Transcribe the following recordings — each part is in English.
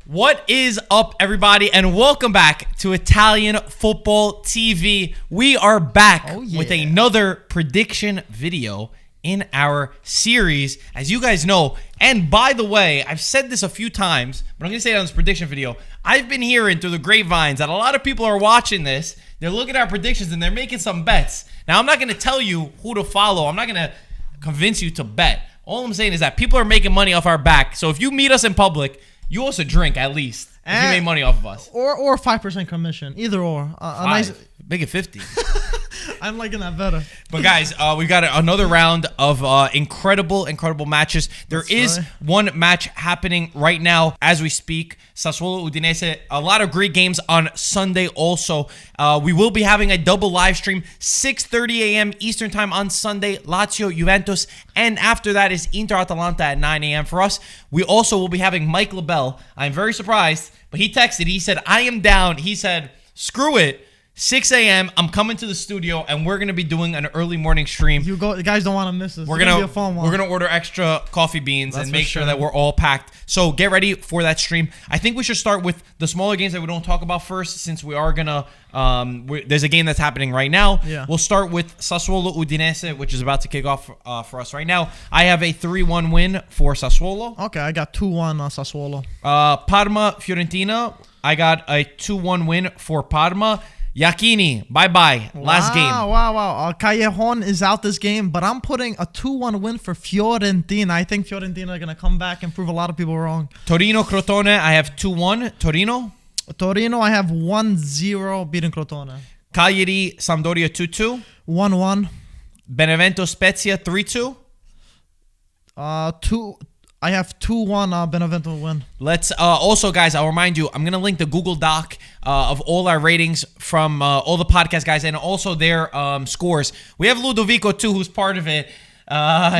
What is up, everybody, and welcome back to Italian Football TV. We are back with another prediction video in our series, as you guys know. And by the way, I've said this a few times, but I'm going to say it on this prediction video. I've been hearing through the grapevines that a lot of people are watching this. They're looking at our predictions and they're making some bets. Now, I'm not going to tell you who to follow. I'm not going to convince you to bet. All I'm saying is that people are making money off our back. So if you meet us in public, you owe us a drink at least. If you made money off of us. Or 5% commission. Either or. Make it 50. I'm liking that better. But guys, we've got another round of incredible matches. There is one match happening right now as we speak. Sassuolo Udinese. A lot of great games on Sunday also. We will be having a double live stream, 6:30 a.m. Eastern time on Sunday. Lazio, Juventus. And after that is Inter Atalanta at 9 a.m. for us. We also will be having Mike LaBelle. I'm very surprised, but he texted. He said, I am down. He said, screw it. 6 a.m. I'm coming to the studio, and we're gonna be doing an early morning stream. You guys don't want to miss this. We're gonna order extra coffee beans and make sure that we're all packed. So get ready for that stream. I think we should start with the smaller games that we don't talk about first, since we are gonna. There's a game that's happening right now. Yeah. We'll start with Sassuolo Udinese, which is about to kick off for us right now. I have a 3-1 win for Sassuolo. Okay, I got 2-1 Sassuolo. Parma Fiorentina. I got a 2-1 win for Parma. Iachini, bye-bye. Last game. Wow. Callejon is out this game, but I'm putting a 2-1 win for Fiorentina. I think Fiorentina are going to come back and prove a lot of people wrong. Torino Crotone, I have 2-1. Torino, I have 1-0 beating Crotone. Cagliari Sampdoria 2-2. 1-1. Benevento Spezia 3-2. I have 2-1 Benevento win. Let's also, guys, I'll remind you, I'm going to link the Google Doc of all our ratings from all the podcast guys and also their scores. We have Ludovico, too, who's part of it.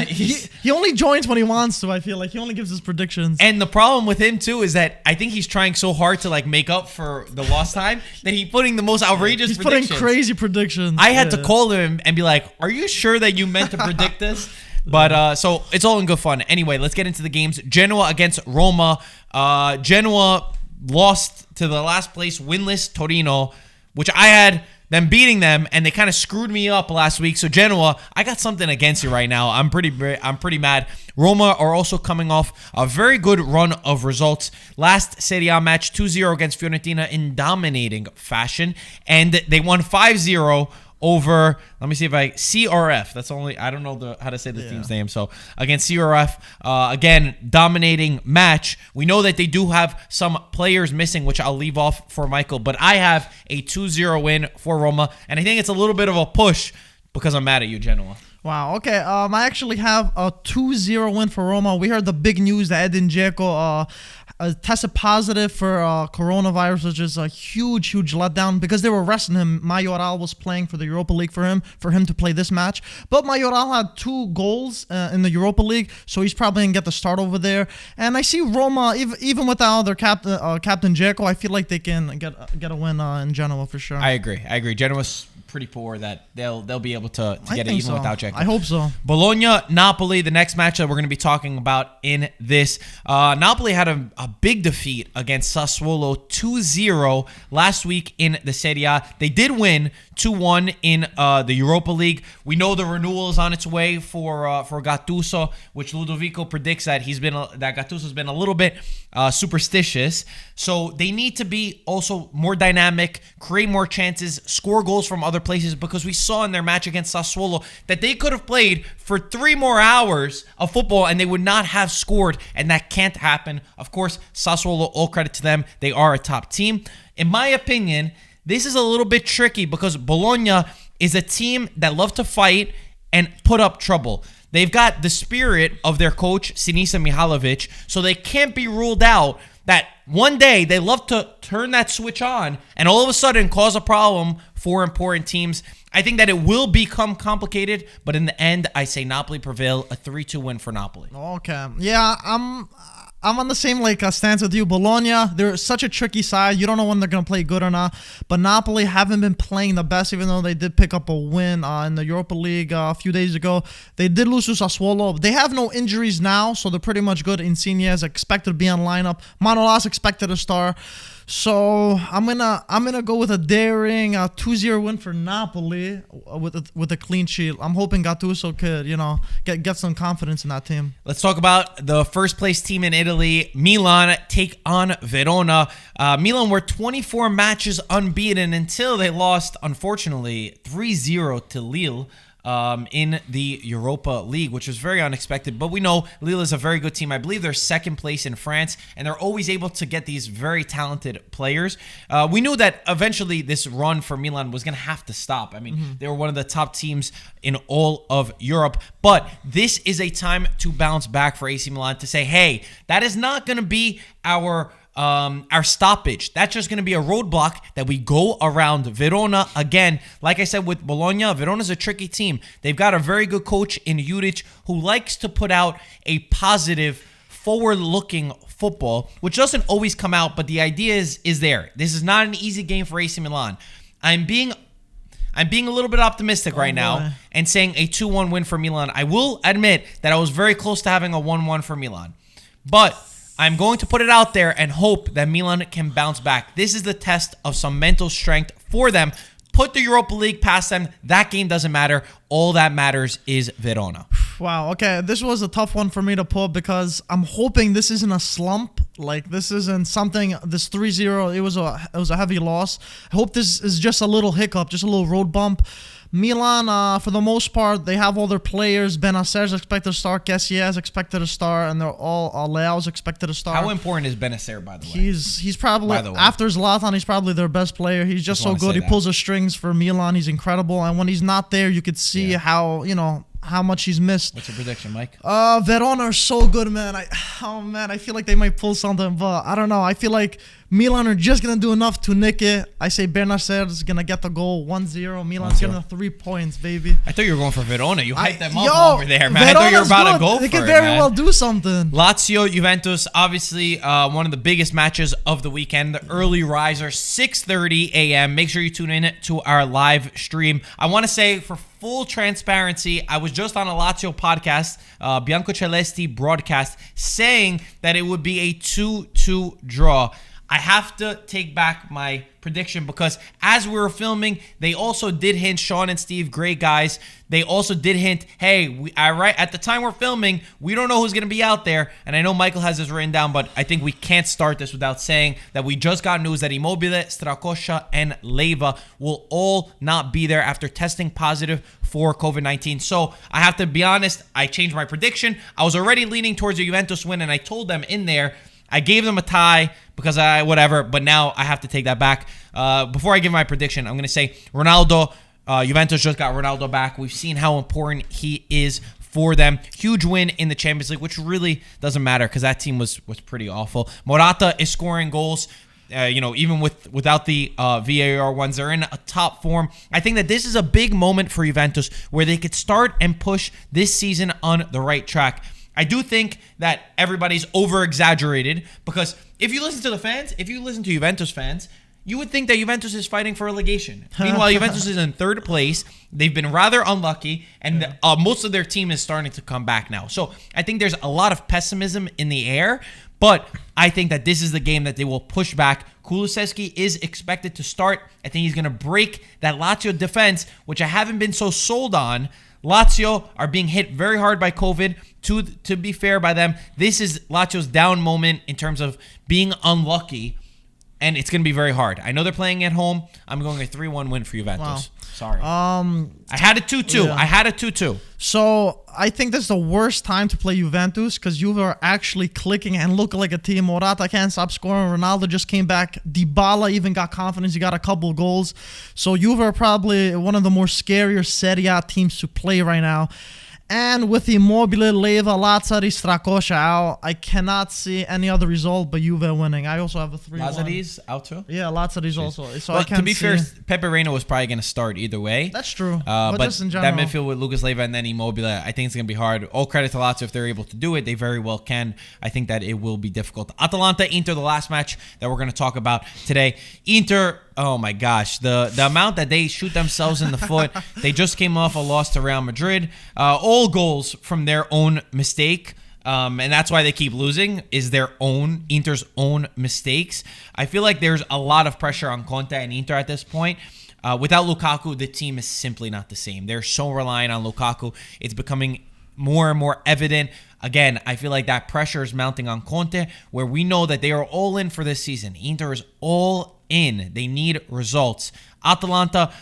He only joins when he wants to, I feel like. He only gives his predictions. And the problem with him, too, is that I think he's trying so hard to, like, make up for the lost time that he's putting the most outrageous predictions. He's putting crazy predictions. I had to call him and be like, are you sure that you meant to predict this? But so it's all in good fun. Anyway, let's get into the games. Genoa against Roma. Genoa lost to the last place winless Torino, which I had them beating them, and they kind of screwed me up last week. So Genoa, I got something against you right now. I'm pretty mad. Roma are also coming off a very good run of results. Last Serie A match, 2-0 against Fiorentina in dominating fashion, and they won 5-0 over, let me see if CRF. That's only, I don't know how to say the team's name. So against CRF, again, dominating match. We know that they do have some players missing, which I'll leave off for Michael. But I have a 2-0 win for Roma. And I think it's a little bit of a push because I'm mad at you, Genoa. Wow, okay. I actually have a 2-0 win for Roma. We heard the big news that Edin Dzeko tested positive for coronavirus, which is a huge letdown because they were resting him. Mayoral was playing for the Europa League for him to play this match. But Mayoral had 2 goals in the Europa League, so he's probably going to get the start over there. And I see Roma, even without their captain Dzeko, I feel like they can get a win in Genoa for sure. I agree. Genoa's pretty poor that they'll be able to get it even without Dzeko. I hope so. Bologna, Napoli, the next match that we're going to be talking about in this. Napoli had a big defeat against Sassuolo 2-0 last week in the Serie A. They did win 2-1 in the Europa League. We know the renewal is on its way for Gattuso, which Ludovico predicts that that Gattuso's been a little bit superstitious. So they need to be also more dynamic, create more chances, score goals from other places, because we saw in their match against Sassuolo that they could have played for 3 more hours of football and they would not have scored, and that can't happen. Of course, Sassuolo, all credit to them. They are a top team. In my opinion, this is a little bit tricky because Bologna is a team that love to fight and put up trouble. They've got the spirit of their coach, Sinisa Mihajlovic, so they can't be ruled out that one day they love to turn that switch on and all of a sudden cause a problem for important teams. I think that it will become complicated, but in the end, I say Napoli prevail, a 3-2 win for Napoli. Okay. Yeah, I'm on the same stance with you. Bologna, they're such a tricky side. You don't know when they're gonna play good or not. But Napoli haven't been playing the best, even though they did pick up a win in the Europa League a few days ago. They did lose to Sassuolo. They have no injuries now, so they're pretty much good. Insigne is expected to be on lineup. Manolas expected to start. So I'm gonna go with a daring 2-0 win for Napoli with a clean sheet. I'm hoping Gattuso could get some confidence in that team. Let's talk about the first place team in Italy. Milan take on Verona. Milan were 24 matches unbeaten until they lost, unfortunately, 3-0 to Lille. In the Europa League, which was very unexpected. But we know Lille is a very good team. I believe they're second place in France, and they're always able to get these very talented players. We knew that eventually this run for Milan was going to have to stop. I mean, they were one of the top teams in all of Europe. But this is a time to bounce back for AC Milan to say, hey, that is not going to be our stoppage. That's just going to be a roadblock that we go around Verona. Again, like I said with Bologna, Verona's a tricky team. They've got a very good coach in Juric who likes to put out a positive, forward-looking football, which doesn't always come out, but the idea is there. This is not an easy game for AC Milan. I'm being a little bit optimistic right now and saying a 2-1 win for Milan. I will admit that I was very close to having a 1-1 for Milan. But I'm going to put it out there and hope that Milan can bounce back. This is the test of some mental strength for them. Put the Europa League past them. That game doesn't matter. All that matters is Verona. Wow. Okay, this was a tough one for me to pull because I'm hoping this isn't a slump. This isn't something. This 3-0. It was a heavy loss. I hope this is just a little hiccup, just a little road bump. Milan, for the most part, they have all their players. Benacer is expected to start. Kessié is expected to start, and they're all Leao is expected to start. How important is Benacer, by the way? He's probably, after Zlatan, he's probably their best player. He's just so good. He pulls the strings for Milan. He's incredible, and when he's not there, you could see how much he's missed. What's your prediction, Mike? Verona are so good, man. I feel like they might pull something, but I don't know. I feel like Milan are just going to do enough to nick it. I say Benacer is going to get the goal 1-0. Milan's getting the 3 points, baby. I thought you were going for Verona. You hyped them up over there, man. I thought you were about to go for it, They could very well do something. Lazio, Juventus, obviously one of the biggest matches of the weekend. The early riser, 6:30 a.m. Make sure you tune in to our live stream. I want to say, for full transparency, I was just on a Lazio podcast, Bianco Celesti broadcast, saying that it would be a 2-2 draw. I have to take back my prediction because as we were filming, they also did hint, Sean and Steve, great guys, they also did hint, hey, at the time we're filming, we don't know who's going to be out there. And I know Michael has this written down, but I think we can't start this without saying that we just got news that Immobile, Strakosha, and Leiva will all not be there after testing positive for COVID-19. So I have to be honest, I changed my prediction. I was already leaning towards a Juventus win, and I told them in there, I gave them a tie because but now I have to take that back. Before I give my prediction, I'm going to say Ronaldo, Juventus just got Ronaldo back. We've seen how important he is for them. Huge win in the Champions League, which really doesn't matter because that team was pretty awful. Morata is scoring goals. Even without the VAR ones, they're in a top form. I think that this is a big moment for Juventus where they could start and push this season on the right track. I do think that everybody's over-exaggerated because if you listen to the fans, if you listen to Juventus fans, you would think that Juventus is fighting for relegation. Meanwhile, Juventus is in third place. They've been rather unlucky, and most of their team is starting to come back now. So I think there's a lot of pessimism in the air, but I think that this is the game that they will push back. Kulusevski is expected to start. I think he's going to break that Lazio defense, which I haven't been so sold on. Lazio are being hit very hard by COVID. To be fair by them, this is Lazio's down moment in terms of being unlucky, and it's going to be very hard. I know they're playing at home. I'm going a 3-1 win for Juventus. Wow. Sorry. I had a 2-2. Yeah. I had a 2-2. So I think this is the worst time to play Juventus because Juve are actually clicking and look like a team. Morata can't stop scoring. Ronaldo just came back. Dybala even got confidence. He got a couple goals. So Juve are probably one of the more scarier Serie A teams to play right now. And with Immobile, Leva, Lazzari, Strakosha out, I cannot see any other result but Juve winning. I also have a 3-1. Lazzari's out too? Yeah, Lazzari's also. So Well, I can't to be fair, see. Pepe Reina was probably going to start either way. That's true. But just in general. that midfield with Lucas Leiva and then Immobile, I think it's going to be hard. All credit to Lazio if they're able to do it. They very well can. I think that it will be difficult. Atalanta, Inter, the last match that we're going to talk about today. Inter, oh my gosh, the amount that they shoot themselves in the foot. They just came off a loss to Real Madrid. All goals from their own mistake. And that's why they keep losing, is Inter's own mistakes. I feel like there's a lot of pressure on Conte and Inter at this point. Without Lukaku, the team is simply not the same. They're so reliant on Lukaku. It's becoming more and more evident. Again, I feel like that pressure is mounting on Conte, where we know that they are all in for this season. Inter is all in. They need results. Atalanta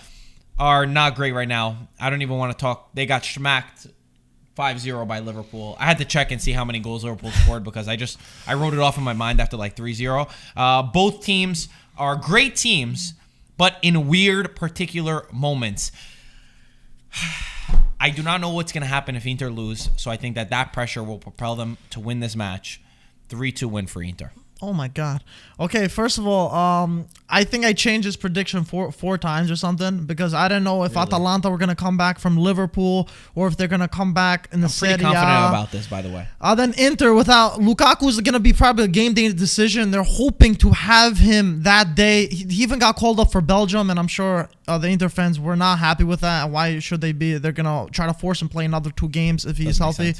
are not great right now. I don't even want to talk. They got smacked 5-0 by Liverpool. I had to check and see how many goals Liverpool scored because I wrote it off in my mind after like 3-0. Both teams are great teams, but in weird particular moments. I do not know what's going to happen if Inter lose, so I think that pressure will propel them to win this match. 3-2 win for Inter. Oh my God. Okay, first of all, I think I changed this prediction four times or something because I didn't know if Atalanta were going to come back from Liverpool or if they're going to come back in the Serie. I'm pretty confident about this, by the way. Then Inter without Lukaku is going to be probably a game-day decision. They're hoping to have him that day. He even got called up for Belgium, and I'm sure the Inter fans were not happy with that. Why should they be? They're going to try to force him to play another 2 games if he's healthy.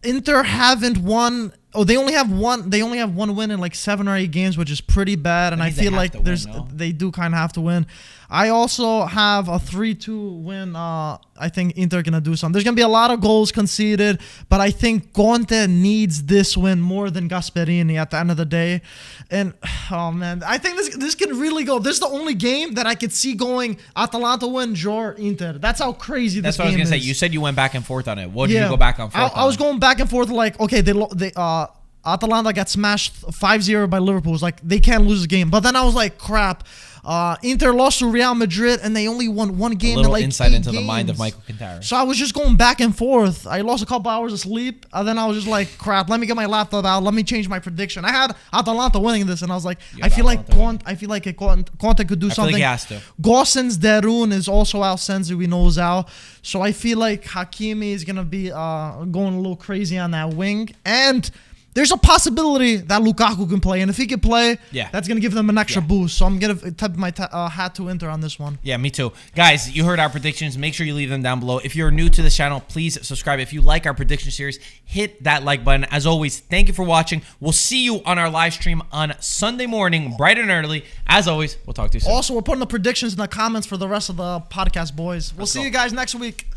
Inter haven't won. Oh, they only have one win in like 7 or 8 games, which is pretty bad. And I feel like they do kind of have to win. I also have a 3-2 win. I think Inter gonna do something. There's gonna be a lot of goals conceded, but I think Conte needs this win more than Gasperini at the end of the day. And oh man, I think this can really go. This is the only game that I could see going Atalanta win, draw, Inter. That's how crazy this game is. That's what I was gonna say. You said you went back and forth on it. What did you go back and forth on? I was going back and forth like, okay, Atalanta got smashed 5-0 by Liverpool. It's like they can't lose the game. But then I was like, crap. Inter lost to Real Madrid and they only won 1 game. A little like insight into games. the mind of Michael Quintero. So I was just going back and forth. I lost a couple hours of sleep. And then I was just like, crap, let me get my laptop out. Let me change my prediction. I had Atalanta winning this. And I was like, I feel like Conte could do something. Like he has to. Gosens, Derun is also out. Sensi, we know, is out. So I feel like Hakimi is going to be going a little crazy on that wing. And there's a possibility that Lukaku can play, and if he can play, that's going to give them an extra boost. So I'm going to tip my hat to Inter on this one. Yeah, me too. Guys, you heard our predictions. Make sure you leave them down below. If you're new to this channel, please subscribe. If you like our prediction series, hit that like button. As always, thank you for watching. We'll see you on our live stream on Sunday morning, bright and early. As always, we'll talk to you soon. Also, we're putting the predictions in the comments for the rest of the podcast, boys. We'll see you guys next week.